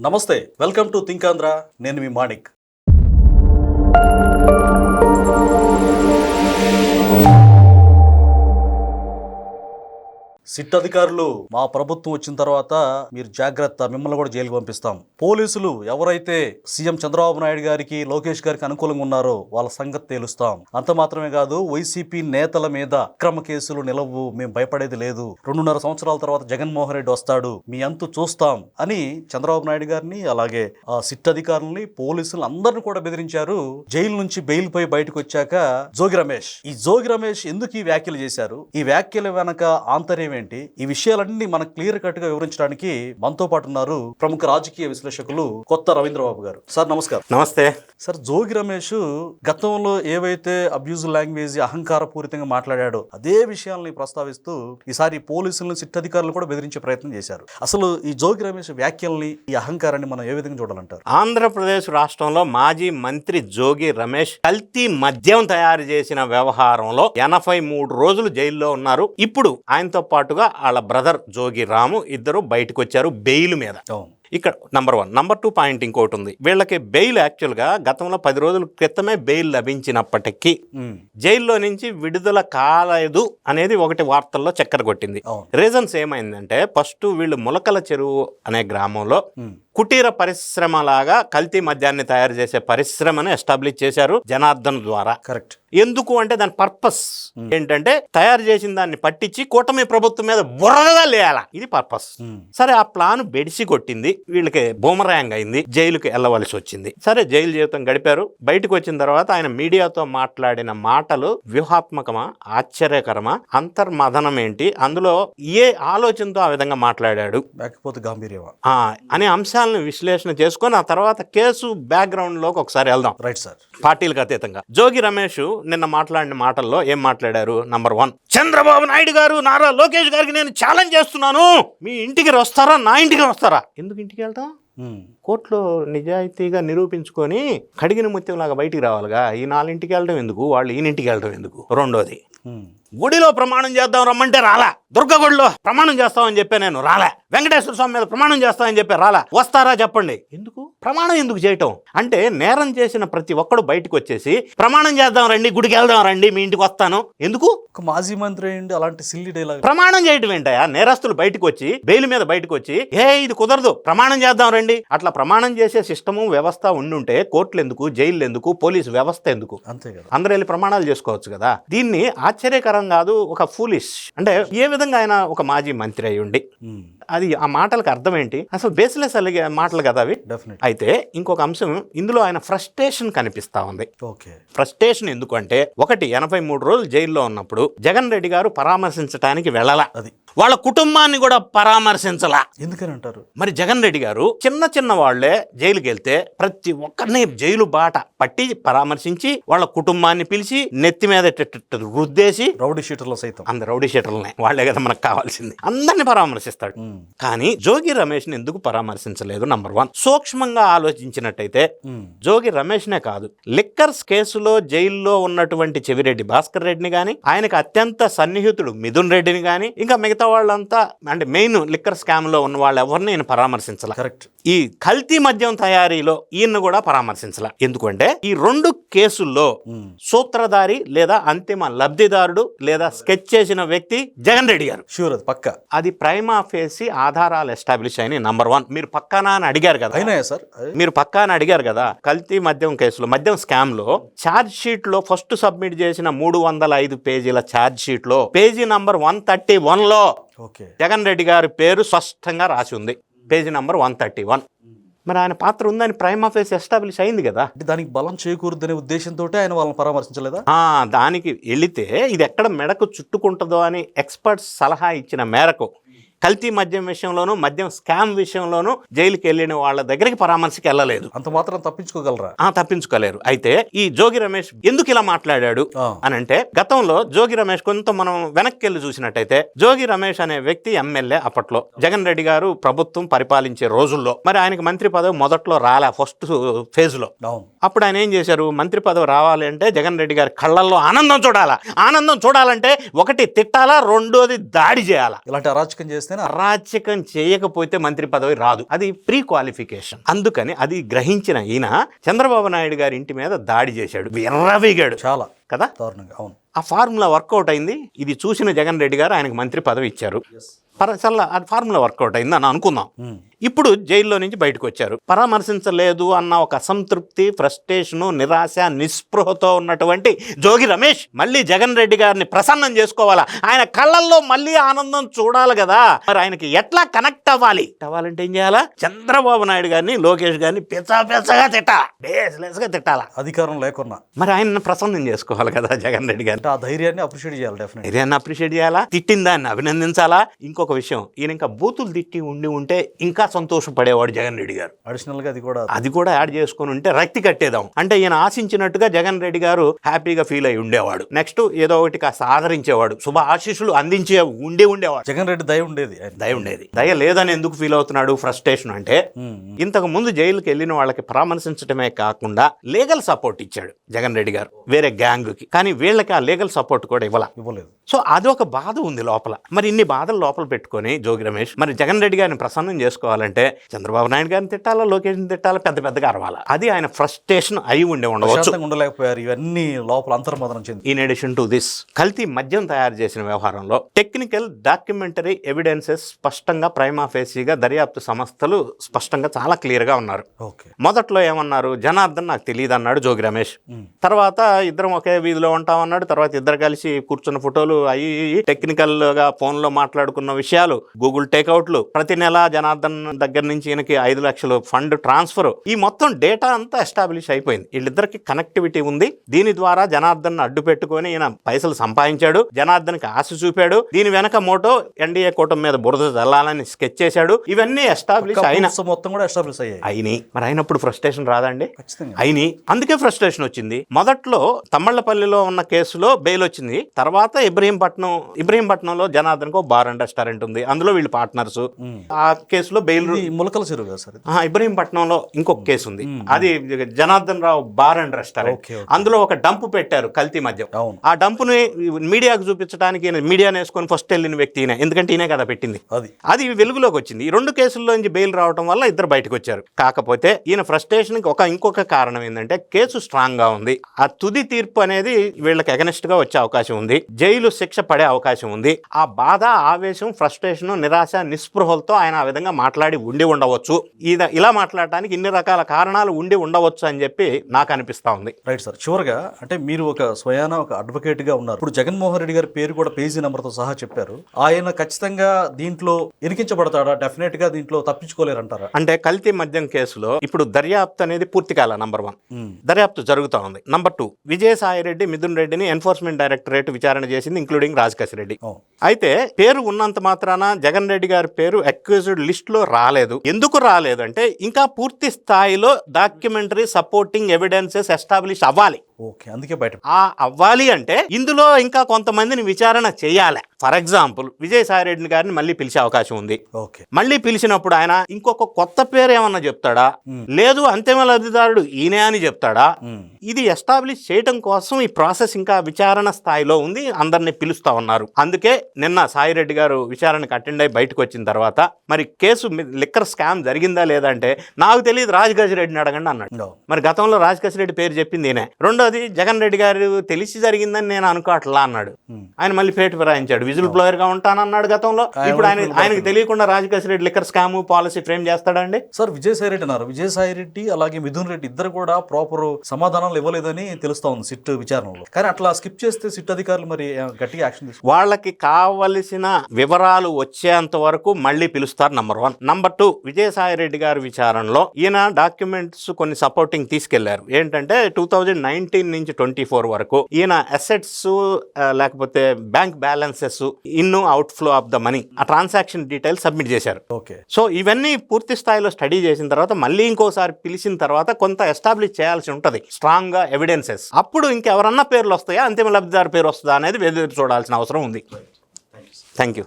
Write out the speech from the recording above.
నమస్తే, welcome to think Andhra. నేను మీ Manik. SIT అధికారులు మా ప్రభుత్వం వచ్చిన తర్వాత మీరు జాగ్రత్త, మిమ్మల్ని కూడా జైలుకి పంపిస్తాం. పోలీసులు ఎవరైతే సీఎం చంద్రబాబు నాయుడు గారికి, లోకేష్ గారికి అనుకూలంగా ఉన్నారో వాళ్ళ సంగతి తేలుస్తాం. అంత మాత్రమే కాదు, వైసీపీ నేతల మీద అక్రమ కేసులు నిలవు, మేము భయపడేది లేదు, 2.5 సంవత్సరాల తర్వాత జగన్మోహన్ రెడ్డి వస్తాడు, మీ అంతు చూస్తాం అని చంద్రబాబు నాయుడు గారిని, అలాగే ఆ సిట్ అధికారులని, పోలీసులు అందరిని కూడా బెదిరించారు. జైలు నుంచి బెయిల్ పై బయటకు వచ్చాక జోగి రమేష్ ఎందుకు ఈ వ్యాఖ్యలు చేశారు, ఈ వ్యాఖ్యల వెనక ఆంతర్యం ఏంటి, ఈ విషయాలన్నీ మనకు క్లియర్ కట్ గా వివరించడానికి మనతో పాటు ఉన్నారు ప్రముఖ రాజకీయ విశ్లేషకులు కొత్త రవీంద్రబాబు గారు. సార్ నమస్కారం. నమస్తే సార్, జోగి రమేష్ గతంలో ఏవైతే అబ్యూజ్ లాంగ్వేజ్, అహంకారపూరితంగా మాట్లాడాడో అదే విషయాల్ని ప్రస్తావిస్తూ ఈసారి పోలీసులను, సిట్ అధికారులు కూడా బెదిరించే ప్రయత్నం చేశారు. అసలు ఈ జోగి రమేష్ వ్యాఖ్యల్ని, ఈ అహంకారాన్ని మనం ఏ విధంగా చూడాలంటారు? ఆంధ్రప్రదేశ్ రాష్ట్రంలో మాజీ మంత్రి జోగి రమేష్ కల్తీ మద్యం తయారు చేసిన వ్యవహారంలో 83 రోజులు జైల్లో ఉన్నారు. ఇప్పుడు ఆయనతో పాటుగా వాళ్ళ బ్రదర్ జోగి రాము ఇద్దరు బయటకు వచ్చారు బెయిల్ మీద. ఇక్కడ నంబర్ 1. నంబర్ 2 పాయింట్ ఇంకోటి ఉంది. వీళ్ళకి బెయిల్ యాక్చువల్గా గతంలో 10 రోజుల క్రితమే బెయిల్ లభించినప్పటికీ జైల్లో నుంచి విడుదల కాలేదు అనేది ఒకటి వార్తల్లో చక్కర కొట్టింది. రీజన్స్ ఏమైందంటే, ఫస్ట్ వీళ్ళు ములకల చెరువు అనే గ్రామంలో కుటీర పరిశ్రమ లాగా కల్తీ మద్యాన్ని తయారు చేసే పరిశ్రమను ఎస్టాబ్లిష్ చేశారు జనార్దన్ ద్వారా. కరెక్ట్. ఎందుకు అంటే దాని పర్పస్ ఏంటంటే, తయారు చేసిన దాన్ని పట్టించి కూటమి ప్రభుత్వం మీద బుర్రగా లేయాల, ఇది పర్పస్. సరే, ఆ ప్లాన్ బెడిసి కొట్టింది, వీళ్ళకి బూమరాంగ్ అయింది, జైలుకి వెళ్ళవలసి వచ్చింది. సరే, జైలు జీవితం గడిపారు. బయటకు వచ్చిన తర్వాత ఆయన మీడియాతో మాట్లాడిన మాటలు వ్యూహాత్మకమా, ఆశ్చర్యకరమా, అంతర్మథనం ఏంటి, అందులో ఏ ఆలోచనతో ఆ విధంగా మాట్లాడాడు, లేకపోతే గాంభీర్యమా అనే అంశాలను విశ్లేషణ చేసుకొని ఆ తర్వాత కేసు బ్యాక్గ్రౌండ్ లోకి ఒకసారి వెళ్దాం. Right sir. పార్టీలకు అతీతంగా జోగి రమేష్ నిన్న మాట్లాడిన మాటల్లో ఏం మాట్లాడారు? నంబర్ 1, చంద్రబాబు నాయుడు గారు, నారా లోకేష్ గారికి నేను ఛాలెంజ్ చేస్తున్నాను, మీ ఇంటికి వస్తారా, నా ఇంటికి వస్తారా? ఎందుకు ఇంటికి వెళ్తాం? కోర్టులో నిజాయితీగా నిరూపించుకొని కడిగిన ముత్యంలాగా బయటికి రావాలిగా. ఈ 4 ఇంటికి వెళ్ళడం ఎందుకు, వాళ్ళు ఈయనింటికి వెళ్ళడం ఎందుకు? రెండోది, గుడిలో ప్రమాణం చేద్దాం రమ్మంటే రాలా, దుర్గ గుడిలో ప్రమాణం చేస్తామని చెప్పే నేను రాలే, వెంకటేశ్వర స్వామి మీద ప్రమాణం చేస్తామని చెప్పి రాలా, వస్తారా చెప్పండి? ఎందుకు ప్రమాణం ఎందుకు చేయటం? అంటే నేరం చేసిన ప్రతి ఒక్కడు బయటకు వచ్చేసి ప్రమాణం చేద్దాం రండి, గుడికి వెళ్దాం రండి, మీ ఇంటికి వస్తాను ఎందుకు? ఒక మాజీ మంత్రి ఏంటి అలాంటి సిల్లీ డైలాగ్? ప్రమాణం చేయటం ఏంటయా? నేరస్తులు బయటకు వచ్చి బెయిల్ మీద బయటకు వచ్చి ఇది కుదరదు, ప్రమాణం చేద్దాం రండి. అట్లా ప్రమాణం చేసే సిస్టము, వ్యవస్థ ఉండుంటే కోర్టులు ఎందుకు, జైలు ఎందుకు, పోలీసు వ్యవస్థ ఎందుకు? అంతే కదా, అందరూ వెళ్ళి ప్రమాణాలు చేసుకోవచ్చు కదా. దీన్ని ఆశ్చర్యకరం కాదు, ఒక ఫూలిష్. అంటే ఏ విధంగా ఆయన ఒక మాజీ మంత్రి అయి ఉండి అది ఆ మాటలకు అర్థం ఏంటి? అసలు బేస్లెస్ అలిగే మాటలు కదా అవి. అయితే ఇంకొక అంశం ఇందులో ఆయన ఫ్రస్ట్రేషన్ కనిపిస్తా ఉంది. ఫ్రస్ట్రేషన్ ఎందుకు అంటే, 83 రోజులు జైల్లో ఉన్నప్పుడు జగన్ రెడ్డి గారు పరామర్శించడానికి వెళ్ళాల, అది వాళ్ళ కుటుంబాన్ని కూడా పరామర్శించాల. ఎందుకని అంటారు? మరి జగన్ రెడ్డి గారు చిన్న వాళ్లే జైలుకి వెళ్తే ప్రతి ఒక్కరిని జైలు బాట పట్టి పరామర్శించి వాళ్ళ కుటుంబాన్ని పిలిచి నెత్తి మీద రుద్దేసి, రౌడీ షీటర్లు సైతం, అందరు రౌడీ షీటర్లనే, వాళ్లే కదా మనకు కావాల్సింది, అందరిని పరామర్శిస్తాడు. కానీ జోగి రమేష్ ని ఎందుకు పరామర్శించలేదు? నంబర్ 1, సూక్ష్మంగా ఆలోచించినట్టయితే జోగి రమేష్ నే కాదు, లిక్కర్స్ కేసులో జైల్లో ఉన్నటువంటి చెవిరెడ్డి భాస్కర్ రెడ్డిని గాని, ఆయనకు అత్యంత సన్నిహితుడు మిథున్ రెడ్డిని గాని, ఇంకా మిగతా వాళ్ళంతా, అంటే మెయిన్ లిక్కర్ స్కామ్ లో ఉన్న వాళ్ళు ఎవరిని ఈయన పరామర్శించాల. కరెక్ట్. ఈ కల్తీ మద్యం తయారీలో ఈయన కూడా పరామర్శించాల. ఎందుకంటే ఈ 2 కేసుల్లో సూత్రధారి లేదా అంతిమ లబ్ధిదారుడు లేదా స్కెచ్ చేసిన వ్యక్తి జగన్ రెడ్డి గారు. షూర్, అది పక్కా. అది ప్రైమా ఫేసి ఆధారాలు ఎస్టాబ్లిష్ అయినాయి. నంబర్ 1, మీరు పక్కానా అని అడిగారు కదా. అయినాయా సార్? మీరు పక్కా అని అడిగారు కదా. కల్తీ మద్యం కేసులో, మద్యం స్కామ్ లో ఛార్జ్ షీట్ లో ఫస్ట్ సబ్మిట్ చేసిన 305 పేజీల ఛార్జ్ షీట్ లో పేజీ నంబర్ 131 లో జగన్ రెడ్డి గారి పేరు స్పష్టంగా రాసి ఉంది. Page number 131. మరి ఆయన పాత్ర ఉందని ప్రైమా ఫేస్ ఎస్టాబ్లిష్ అయింది కదా. దానికి బలం చేకూరుదనే ఉద్దేశంతో ఆయన వాళ్ళని పరామర్శించలేదా? దానికి వెళితే ఇది ఎక్కడ మెడకు చుట్టుకుంటుందో అని ఎక్స్పర్ట్స్ సలహా ఇచ్చిన మేరకు కల్తీ మద్యం విషయంలోనూ, మద్యం స్కామ్ విషయంలోనూ జైలుకి వెళ్ళిన వాళ్ళ దగ్గరికి పరామర్శకి వెళ్ళలేదు. అంత మాత్రం తప్పించుకోగలరా? తప్పించుకోలేరు. అయితే ఈ జోగి రమేష్ ఎందుకు ఇలా మాట్లాడాడు అని అంటే, గతంలో జోగి రమేష్ కొంత మనం వెనక్కి వెళ్ళి చూసినట్టయితే, జోగి రమేష్ అనే వ్యక్తి ఎమ్మెల్యే అప్పట్లో జగన్ రెడ్డి గారు ప్రభుత్వం పరిపాలించే రోజుల్లో. మరి ఆయనకి మంత్రి పదవి మొదట్లో రాలే, ఫస్ట్ ఫేజ్ లో. అప్పుడు ఆయన ఏం చేశారు? మంత్రి పదవి రావాలి అంటే జగన్ రెడ్డి గారి కళ్ళల్లో ఆనందం చూడాలా. ఆనందం చూడాలంటే ఒకటి తిట్టాలా, రెండోది దాడి చేయాలా. ఇలాంటి అరాచకం చేస్తే చేస్తేనే అరాచకం చేయకపోతే మంత్రి పదవి రాదు, అది ప్రీ క్వాలిఫికేషన్. అందుకని అది గ్రహించిన ఈయన చంద్రబాబు నాయుడు గారి ఇంటి మీద దాడి చేశాడు, విర్రవీగాడు చాలా కదా. దారుణంగా. అవును. ఆ ఫార్ములా వర్కౌట్ అయింది. ఇది చూసిన జగన్ రెడ్డి గారు ఆయనకు మంత్రి పదవి ఇచ్చారు. చాలా ఆ ఫార్ములా వర్కౌట్ అయింది అని అనుకుందాం. ఇప్పుడు జైల్లో నుంచి బయటకు వచ్చారు. పరామర్శించలేదు అన్న ఒక అసంతృప్తి, ఫ్రస్ట్రేషను, నిరాశ, నిస్పృహతో ఉన్నటువంటి జోగి రమేష్ మళ్ళీ జగన్ రెడ్డి గారిని ప్రసన్నం చేసుకోవాలా, ఆయన కళ్ళల్లో మళ్ళీ ఆనందం చూడాలి కదా. మరి ఆయనకి ఎట్లా కనెక్ట్ అవ్వాలంటే ఏం చేయాలా? చంద్రబాబు నాయుడు గారిని, లోకేష్ గారిని పెచ్చగా తిట్టాలా, బేస్లెస్గా తిట్టాలా, అధికారం లేకున్నా. మరి ఆయన ప్రసన్నం చేసుకోవాలి కదా జగన్ రెడ్డి గారిని. ఆ ధైర్యాన్ని అప్రిషియేట్ చేయాలి, డెఫినెట్ ధైర్యాన్ని అప్రిషియేట్ చేయాలా, తిట్టిన దాన్ని అభినందించాలా. ఇంకొక విషయం, ఈయన ఇంకా బూతులు తిట్టి ఉంటే ఇంకా సంతోషపడేవాడు జగన్ రెడ్డి గారు. అడిషనల్ గా అది కూడా యాడ్ చేసుకుని ఉంటే రక్తి కట్టేదాం. అంటే ఈయన ఆశించినట్టుగా జగన్ రెడ్డి గారు హ్యాపీగా ఫీల్ అయి ఉండేవాడు. నెక్స్ట్ ఏదో ఒకటి కాస్త ఆదరించేవాడు, శుభ ఆశీస్సులు అందించే ఉండేవాడు. జగన్ రెడ్డి దయ ఉండేది. దయ లేదని ఎందుకు ఫీల్ అవుతున్నాడు? ఫ్రస్ట్రేషన్. అంటే ఇంతకు ముందు జైలుకి వెళ్ళిన వాళ్ళకి పరామర్శించడమే కాకుండా లీగల్ సపోర్ట్ ఇచ్చాడు జగన్ రెడ్డి గారు వేరే గ్యాంగ్ కి, కానీ వీళ్ళకి ఆ లీగల్ సపోర్ట్ కూడా ఇవ్వలేదు. సో అదొక బాధ ఉంది లోపల. మరి ఇన్ని బాధలు లోపల పెట్టుకొని జోగి రమేష్ మరి జగన్ రెడ్డి గారిని ప్రసన్నం చేసుకోవాలంటే చంద్రబాబు నాయుడు గారిని తిట్టాలా, లోకేష్ని తిట్టాలా, పెద్దగా అరవాలా. అది ఆయన ఫ్రస్ట్రేషన్ అయి ఉండవచ్చు. ఉండలేకపోయారు. ఇవన్నీ లోపల అంతర్మదనం చెంది. ఇన్ అడిషన్ టు దిస్, కల్తీ మద్యం తయారు చేసిన వ్యవహారంలో టెక్నికల్ డాక్యుమెంటరీ ఎవిడెన్సెస్ స్పష్టంగా ప్రైమా ఫేసీగా దర్యాప్తు సంస్థలు స్పష్టంగా చాలా క్లియర్ గా ఉన్నారు. మొదట్లో ఏమన్నారు? జనార్దన్ నాకు తెలియదు అన్నాడు జోగి రమేష్. తర్వాత ఇద్దరం ఒకే వీధిలో ఉంటామన్నాడు. తర్వాత ఇద్దరు కలిసి కూర్చున్న ఫోటోలు అయ్యి టెక్నికల్ గా ఫోన్ లో మాట్లాడుకున్న విషయాలు, గూగుల్ టేక్అవుట్లు, ప్రతి నెల జనార్దన్ దగ్గర నుంచి ఈయనకి 5 లక్షలు ఫండ్ ట్రాన్స్ఫర్, ఈ మొత్తం డేటా అంతా ఎస్టాబ్లిష్ అయిపోయింది. వీళ్ళిద్దరికి కనెక్టివిటీ ఉంది. దీని ద్వారా జనార్దన్ అడ్డు పెట్టుకొని ఈయన పైసలు సంపాదించాడు, జనార్దన్ కి ఆశ చూపాడు. దీని వెనక మోటో ఎన్డీఏ కూటమి మీద బురద చల్లాలని స్కెచ్ చేశాడు. ఇవన్నీ ఎస్టాబ్లిష్ అయినాయి. మరి అయినప్పుడు ఫ్రస్ట్రేషన్ రాదండి? అయినాయి. అందుకే ఫ్రస్ట్రేషన్ వచ్చింది. మొదట్లో తమ్మళ్లపల్లిలో ఉన్న కేసులో బెయిల్ వచ్చింది. తర్వాత ఇబ్రహీంపట్నంలో జనార్దన్ కు బార్ అండ్ రెస్టారెంట్ ఉంది, అందులో వీళ్ళు పార్ట్నర్స్. ఆ కేసులో బెయిల్ ములకల చెరువు కదా సార్. ఇబ్రహీంపట్నంలో ఇంకొక కేసు ఉంది, అది Janardhan Rao bar and restaurant. అందులో ఒక డంప్ పెట్టారు కల్తీ మద్యం. ఆ డంపుని మీడియాకు చూపించడానికి మీడియాని వేసుకొని ఫస్ట్ వెళ్ళిన వ్యక్తి ఈయన, ఎందుకంటే ఈయనే కదా పెట్టింది. అది వెలుగులోకి వచ్చింది. ఈ 2 కేసుల్లో నుంచి బెయిల్ రావడం వల్ల ఇద్దరు బయటకు వచ్చారు. కాకపోతే ఈయన ఫ్రస్ట్రేషన్ ఇంకొక కారణం ఏంటంటే కేసు స్ట్రాంగ్ గా ఉంది. ఆ తుది తీర్పు అనేది వీళ్ళకి అగెనెస్ట్ గా వచ్చే అవకాశం ఉంది, జైలు శిక్ష పడే అవకాశం ఉంది. ఆ బాధ, ఆవేశం, ఫ్రస్ట్రేషన్, నిరాశ, నిస్పృహలతో ఆయన ఆ విధంగా మాట్లాడి ఉండవచ్చు. ఇలా మాట్లాడటానికి ఇన్ని రకాల కారణాలు ఉండవచ్చు అని చెప్పి నాకు అనిపిస్తా ఉంది. Right sir. చివరిగా అంటే మీరు ఒక అడ్వకేట్ గా ఉన్నారు. ఇప్పుడు జగన్మోహన్ రెడ్డి గారి పేరు కూడా పేజీ నెంబర్ తో సహా చెప్పారు. ఆయన ఖచ్చితంగా దీంట్లో ఇరికించబడతాడా? డెఫినెట్ గా దీంట్లో తప్పించుకోలేరంటారా? అంటే కల్తీ మద్యం కేసులో ఇప్పుడు దర్యాప్తు అనేది పూర్తి కాల. నంబర్ 1 దర్యాప్తు జరుగుతూ ఉంది. నంబర్ 2 విజయసాయి రెడ్డి, మిథున్ రెడ్డిని ఎన్ఫోర్స్మెంట్ డైరెక్టరేట్ విచారణ చేసింది, ఇంక్లూడింగ్ రాజకేశ్ రెడ్డి. అయితే పేరు ఉన్నంత మాత్రాన జగన్ రెడ్డి గారి పేరు అక్యూజ్డ్ లిస్ట్ లో రాలేదు. ఎందుకు రాలేదు అంటే ఇంకా పూర్తి స్థాయిలో డాక్యుమెంటరీ సపోర్టింగ్ ఎవిడెన్సెస్ ఎస్టాబ్లిష్ అవ్వాలి. అందుకే బయట అవ్వాలి అంటే ఇందులో ఇంకా కొంతమందిని విచారణ చేయాలి. ఫర్ ఎగ్జాంపుల్ విజయసాయి రెడ్డి గారిని మళ్ళీ పిలిచే అవకాశం ఉంది. మళ్ళీ పిలిచినప్పుడు ఆయన ఇంకొక కొత్త పేరు ఏమన్నా చెప్తాడా, లేదు అంతిమ లబ్ధిదారుడు ఈయనే అని చెప్తాడా? ఇది ఎస్టాబ్లిష్ చేయడం కోసం ఈ ప్రాసెస్ ఇంకా విచారణ స్థాయిలో ఉంది. అందరినీ పిలుస్తా ఉన్నారు. అందుకే నిన్న సాయి రెడ్డి గారు విచారణకు అటెండ్ అయి బయటకు వచ్చిన తర్వాత మరి కేసు లిక్కర్ స్కామ్ జరిగిందా లేదా అంటే నాకు తెలియదు, రాజకేశ్ రెడ్డిని అడగండి అన్నాడు. మరి గతంలో రాజకేశ్ రెడ్డి పేరు చెప్పింది ఈయనే. రెండోది జగన్ రెడ్డి గారు తెలిసి జరిగిందని నేను అనుకోవట్లా అన్నాడు. ఆయన మళ్ళీ పేటు ఫిరాయించాడు, విజిల్ బ్లోయర్ గా ఉంటానన్నాడు గతంలో. ఇప్పుడు ఆయనకు తెలియకుండా Rajakesh Reddy liquor scam policy frame చేస్తాడండి సార్. విజయసాయి రెడ్డి అన్నారు. విజయసాయి రెడ్డి అలాగే మిథున్ రెడ్డి ఇద్దరు కూడా ప్రాపర్ సమాధానాలు ఇవ్వలేదని తెలుస్తా ఉంది సిట్ విచారణలో. కానీ అట్లా స్కిప్ చేస్తే సిట్ అధికారులు మరి గట్టిగా యాక్షన్ తీసుకుంటారు. వాళ్ళకి కావలసిన వివరాలు వచ్చేంత వరకు మళ్ళీ పిలుస్తారు. నంబర్ 1. నంబర్ 2 విజయసాయి రెడ్డి గారి విచారణలో ఈయన డాక్యుమెంట్స్ కొన్ని సపోర్టింగ్ తీసుకెళ్లారు. ఏంటంటే 2019 నుంచి 24 వరకు ఈయన అసెట్స్ లేకపోతే bank balances, in out flow of the money, ఆ ట్రాన్సాక్షన్ డీటెయిల్స్ సబ్మిట్ చేశారు. సో ఇవన్నీ పూర్తి స్థాయిలో స్టడీ చేసిన తర్వాత మళ్ళీ ఇంకోసారి పిలిచిన తర్వాత కొంత ఎస్టాబ్లిష్ చేయాల్సి ఉంటది స్ట్రాంగ్ గా ఎవిడెన్సెస్. అప్పుడు ఇంకెవరన్నా పేర్లు వస్తాయా, అంతిమ లబ్ధిదారు పేరు వస్తుందా అనేది ఎదురు చూడాల్సిన అవసరం ఉంది. Thank you.